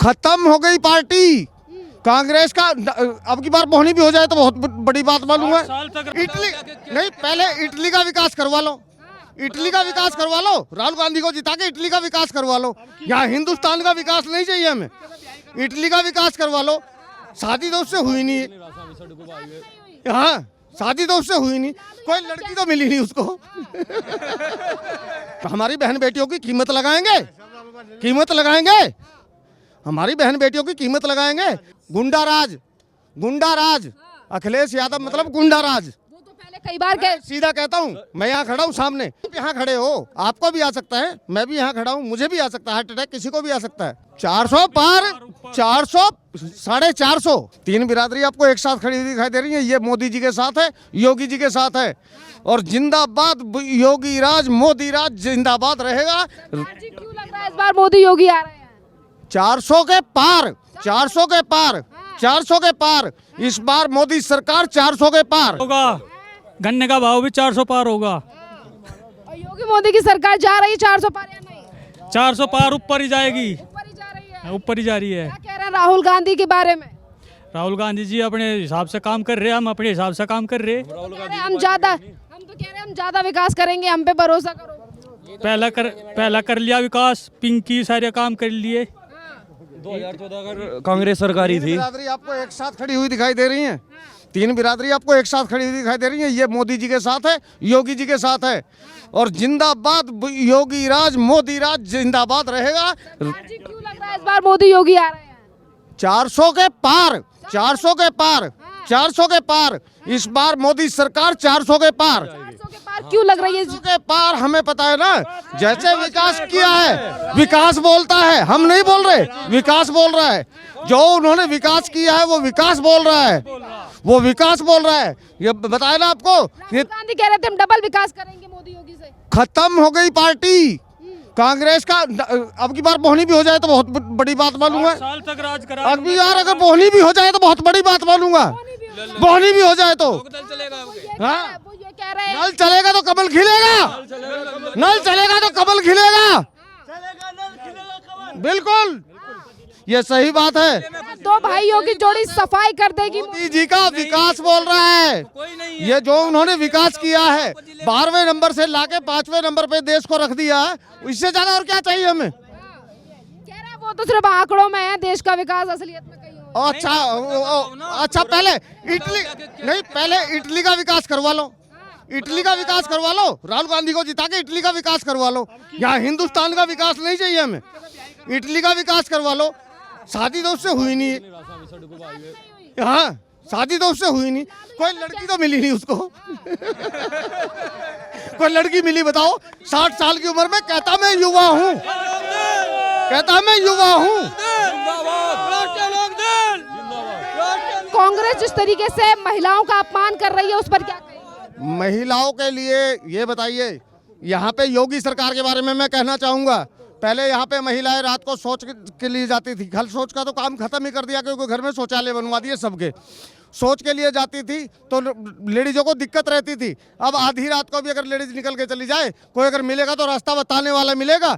खत्म हो गई पार्टी कांग्रेस का। अब की बार मोहनी भी हो जाए तो बहुत बड़ी बात मालूम है। इटली नहीं, पहले इटली का विकास करवा लो, इटली का विकास करवा लो, राहुल गांधी को जिता के इटली का विकास करवा लो। यहाँ हिंदुस्तान का विकास नहीं चाहिए हमें, इटली का विकास करवा लो। शादी तो उससे हुई नहीं है, हाँ शादी तो उससे हुई नहीं, कोई लड़की तो मिली नहीं उसको। हमारी बहन बेटियों की कीमत लगाएंगे, कीमत लगाएंगे, हमारी बहन बेटियों की कीमत लगाएंगे। गुंडा राज, गुंडा राज, अखिलेश यादव मतलब गुंडा राज। वो तो पहले कई बार कह सीधा कहता हूँ, मैं यहाँ खड़ा हूँ सामने, आप यहाँ खड़े हो, आपको भी आ सकता है, मैं भी यहाँ खड़ा हूँ, मुझे भी आ सकता है, हार्ट अटैक किसी को भी आ सकता है। 400 पार, 400, 450, तीन बिरादरी आपको एक साथ खड़ी हुई दिखाई दे रही है। ये मोदी जी के साथ है, योगी जी के साथ है, और जिंदाबाद योगी राज, मोदी राज जिंदाबाद रहेगा। जी क्यों लग रहा है इस बार मोदी योगी आ रहे हैं? 400 के पार, 400 के पार, 400 के पार, इस बार मोदी सरकार 400 के पार होगा। गन्ने का भाव भी 400 पार होगा। और योगी मोदी की सरकार जा रही है 400 पार या नहीं? 400 पार ऊपर ही जाएगी, ऊपर ही जा रही है। ऊपर ही जा रही है। क्या कह रहे हैं राहुल गांधी के बारे में? राहुल गांधी जी अपने हिसाब से काम कर रहे हैं, हम अपने हिसाब से काम कर रहे हैं। हम तो कह रहे हैं हम ज्यादा विकास करेंगे, हम पे भरोसा करो। पहला कर लिया विकास, पिंकी सारे काम कर लिए। 2014 कांग्रेस सरकार ही थी। बिरादरी आपको एक साथ खड़ी हुई दिखाई दे रही है, तीन बिरादरी आपको एक साथ खड़ी हुई दिखाई दे रही है। ये मोदी जी के साथ है, योगी जी के साथ है, और जिंदाबाद योगी राज, मोदी राज जिंदाबाद रहेगा। जी क्यों लग रहा है इस बार मोदी योगी आ रहे हैं? 400 के पार, 400 के पार, 400 के पार, इस बार मोदी सरकार 400 के पार। 400 के पार क्यों लग रही है? 400 के पार हमें पता है ना, जैसे विकास किया है, विकास बोलता है, हम नहीं बोल रहे, विकास बोल रहा है। जो उन्होंने विकास किया है वो विकास बोल रहा है, वो विकास बोल रहा है। ये बताया ना आपको, राहुल गांधी कह रहे थे हम डबल विकास करेंगे मोदी योगी से। खत्म हो गई पार्टी कांग्रेस का। अब की बार मोहनी भी हो जाए तो बहुत बड़ी बात मानूंगा। साल तक राज करा। अब भी यार अगर मोहनी भी हो जाए तो बहुत बड़ी बात मानूंगा, मोहनी भी हो जाए तो। हाँ, वो ये कह रहे हैं नल चलेगा तो कमल खिलेगा, नल चलेगा तो कमल खिलेगा, बिल्कुल ये सही बात है। दो भाइयों की जोड़ी सफाई कर देगी। मोदी जी का विकास बोल रहा है, ये जो उन्होंने विकास किया है, 12वें नंबर से लाके 5वें नंबर पे देश को रख दिया है, इससे ज्यादा और क्या चाहिए हमें। कह रहा है वो तो सिर्फ आंकड़ों में है, देश का विकास असलियत में कहीं और। अच्छा पहले इटली नहीं, पहले इटली का विकास करवा लो, इटली का विकास करवा लो, राहुल गांधी को जिता के इटली का विकास करवा लो। यहाँ हिंदुस्तान का विकास नहीं चाहिए हमें, इटली का विकास करवा लो। शादी तो उससे हुई नहीं है, हाँ शादी तो उससे हुई नहीं, कोई लड़की तो मिली नहीं उसको। कोई लड़की मिली बताओ? 60 साल की उम्र में कहता मैं युवा हूँ, कहता मैं युवा हूँ। कांग्रेस जिस तरीके से महिलाओं का अपमान कर रही है उस पर क्या कहेंगे? महिलाओं के लिए ये बताइए, यहाँ पे योगी सरकार के बारे में मैं कहना चाहूँगा। पहले यहाँ पे महिलाएं रात को शौच के लिए जाती थी, घर शौच का तो काम खत्म ही कर दिया, क्योंकि घर में शौचालय बनवा दिए सबके। शौच के लिए जाती थी तो लेडीजों को दिक्कत रहती थी। अब आधी रात को भी अगर लेडीज निकल के चली जाए, कोई अगर मिलेगा तो रास्ता बताने वाला मिलेगा,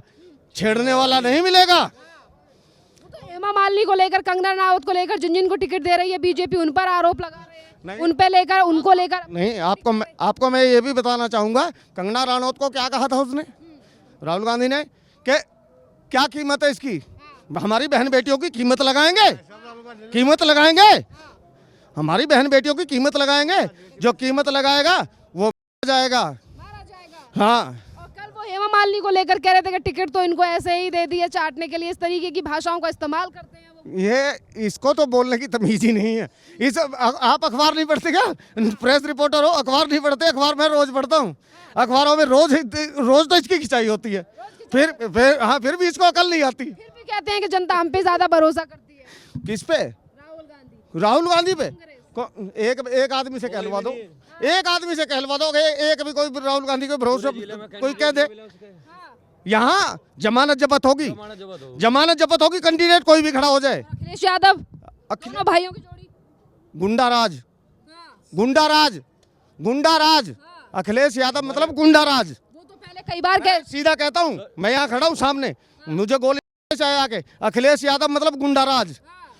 छेड़ने वाला नहीं मिलेगा। तो हेमा मालिनी को लेकर, कंगना रनावत को लेकर, जिन को टिकट दे रही है बीजेपी, उन पर आरोप लगा रहे हैं, उन पे लेकर, उनको लेकर। नहीं, आपको मैं ये भी बताना चाहूँगा, कंगना रनावत को क्या कहा था उसने, राहुल गांधी ने, कि क्या कीमत है इसकी, हमारी बहन बेटियों की कीमत लगाएंगे, कीमत लगाएंगे, हमारी बहन बेटियों की कीमत लगाएंगे, जो कीमत लगाएगा वो जाएगा। हाँ, और कल वो हेमा मालिनी को लेकर कह रहे थे कि टिकट तो इनको ऐसे ही दे दिए चाटने के लिए, इस तरीके की भाषाओं का इस्तेमाल करते हैं वो। ये इसको तो बोलने की तमीज ही नहीं है। इस आप अखबार नहीं पढ़ते क्या? प्रेस रिपोर्टर हो, अखबार नहीं पढ़ते? अखबार मैं रोज पढ़ता हूँ, अखबारों में रोज तो इसकी खिंचाई होती है, फिर भी इसको अकल नहीं आती। फिर भी कहते हैं कि जनता हम पे ज्यादा भरोसा करती है। किस पे? राहुल गांधी पे। एक आदमी से कहलवा दो, एक आदमी से कहलवा दो, एक भी कोई राहुल गांधी को भरोसा कोई कह दे। यहाँ जमानत जब्त होगी, जमानत जब्त होगी, कैंडिडेट कोई भी खड़ा हो जाए। अखिलेश यादव, दोनों भाइयों की जोड़ी। गुंडा राज, गुंडा राज, गुंडा राज, अखिलेश यादव मतलब गुंडा राज। वो तो पहले कई बार कह सीधा कहता हूँ, मैं यहाँ खड़ा हूँ सामने, मुझे गोली चाहे आके अखिलेश यादव मतलब गुंडाराज,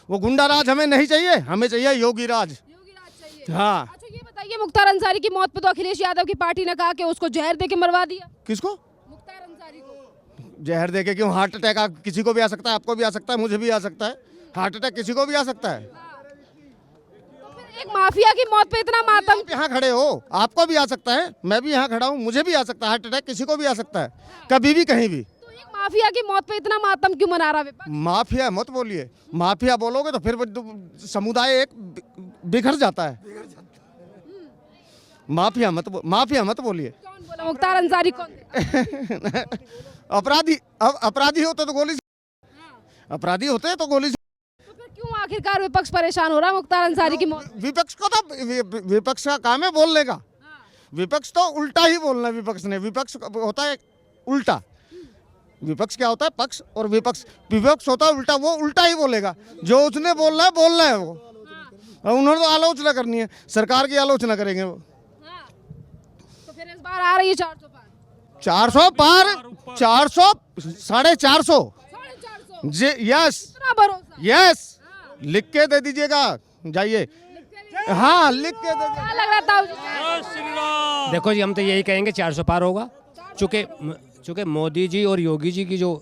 वो गुंडाराज हमें नहीं चाहिए, हमें चाहिए योगी राज। योगी राज चाहिए। हाँ। अच्छा ये बताइए, मुख्तार अंसारी की मौत पे तो अखिलेश यादव की पार्टी ने कहा कि उसको जहर दे के मरवा दिया। किसको मुख्तार अंसारी को जहर देके? क्यों? हार्ट अटैक किसी को भी आ सकता है, आपको भी आ सकता है, मुझे भी आ सकता है। हार्ट अटैक किसी को भी आ सकता है। तो फिर एक माफिया की मौत पे इतना मातम। आप यहाँ खड़े हो, आपको भी आ सकता है, मैं भी यहाँ खड़ा हूँ, मुझे भी आ सकता है हार्ट अटैक, किसी को भी आ सकता है, कभी भी कहीं भी। तो एक माफिया की मौत पे इतना मातम क्यों मना रहा विपक्ष? माफिया मत बोलिए, माफिया बोलोगे तो फिर वो समुदाय एक बिखर जाता है। माफिया मत बोलिए। कौन बोला मुख्तार अंसारी? कौन? अपराधी होते तो गोली, अपराधी होते तो गोली। तो फिर क्यों आखिरकार विपक्ष परेशान हो रहा है मुख्तार अंसारी की मौत? विपक्ष को तो विपक्ष का काम है बोलने का, विपक्ष तो उल्टा ही बोलना है। विपक्ष ने, विपक्ष होता है उल्टा। विपक्ष क्या होता है? पक्ष और विपक्ष। विपक्ष होता है उल्टा, वो उल्टा ही बोलेगा, जो उसने बोलना है वो। और उन्होंने तो आलोचना करनी है, सरकार की आलोचना करेंगे वो। तो फिर इस बार आ रही है 400 पार। 400 पार, 400, 450। जी यस, इतना भरोसा? यस, लिख के दे दीजिएगा, जाइए। हाँ, लिख के दे क्या लग रहा था? देखो जी, हम तो यही कहेंगे 400 पार होगा। चूँकि मोदी जी और योगी जी की जो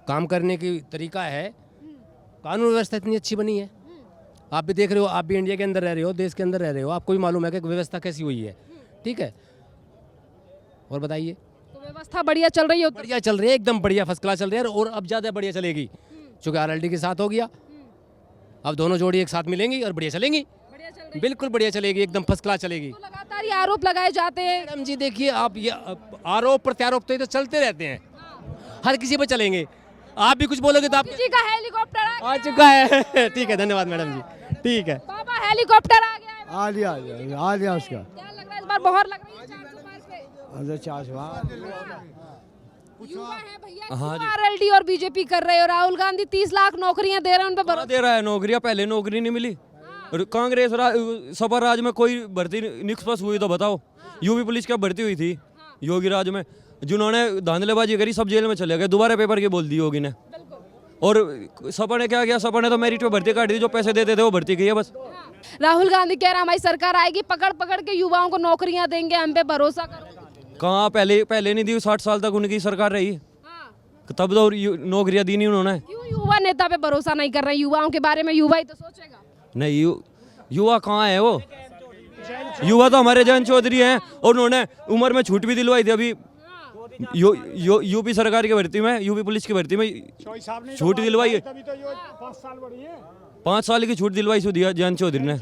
काम करने की तरीका है, कानून व्यवस्था इतनी अच्छी बनी है। आप भी देख रहे हो, आप भी इंडिया के अंदर रह रहे हो, देश के अंदर रह रहे हो, आपको भी मालूम है कि व्यवस्था कैसी हुई है। ठीक है, और बताइए। तो व्यवस्था बढ़िया चल रही है उत्तर? बढ़िया चल रही है, एकदम बढ़िया, फर्स्ट क्लास चल रही है, और अब ज़्यादा बढ़िया चलेगी चूँकि RLD के साथ हो गया। अब दोनों जोड़ी एक साथ मिलेंगी और बढ़िया चलेंगी, बढ़िया चल रही है। बिल्कुल बढ़िया चलेगी, एकदम फर्स्ट क्लास चलेगी। तो लगातार ये आरोप लगाए जाते हैं। मैडम जी देखिए, आप ये आरोप प्रत्यारोप तो ये तो चलते रहते हैं, हर किसी पे चलेंगे। आप भी कुछ बोलोगे तो आप किसी का हेलीकॉप्टर आ चुका है। ठीक है, धन्यवाद मैडम जी, ठीक है। बाबा हेलीकॉप्टर आ गया है। आ लिया उसका। क्या लग रहा है इस बार मोहर लग रही है 400 पार पे? अंदर 400। युवा है भैया, हाँ क्यों RLD और बीजेपी कर रहे हो? राहुल गांधी 30 लाख नौकरियां दे रहे हैं, उन पे भरोसा? दे रहा है नौकरियां, पहले नौकरी नहीं मिली। कांग्रेस सपा राज में कोई भर्ती निष्पक्ष हुई तो बताओ? यूपी पुलिस क्या भर्ती हुई थी योगी राज में? जिन्होंने धांधलेबाजी करी सब जेल में चले गए, दोबारा पेपर की बोल दी योगी ने। और सपा ने क्या किया? सपा ने तो मेरिट पे भर्ती काट दी, जो पैसे देते थे वो भर्ती की है बस। राहुल गांधी कह रहा हमारी सरकार आएगी, पकड़ पकड़ के युवाओं को नौकरियां देंगे, हम पे भरोसा करो। कहाँ? पहले नहीं दी, 60 साल तक उनकी सरकार रही, तब तो नौकरियां दी नहीं उन्होंने। क्यों युवा नेता पे भरोसा नहीं कर रहे? युवाओं के बारे में युवा ही तो सोचेगा। नहीं, युवा कहाँ है वो? युवा तो हमारे जयंत चौधरी हैं, और उन्होंने उम्र में छूट भी दिलवाई थी अभी यूपी सरकार की भर्ती में, यूपी पुलिस की भर्ती में छूट दिलवाई है। 5 साल की छूट दिलवाई जयंत चौधरी ने।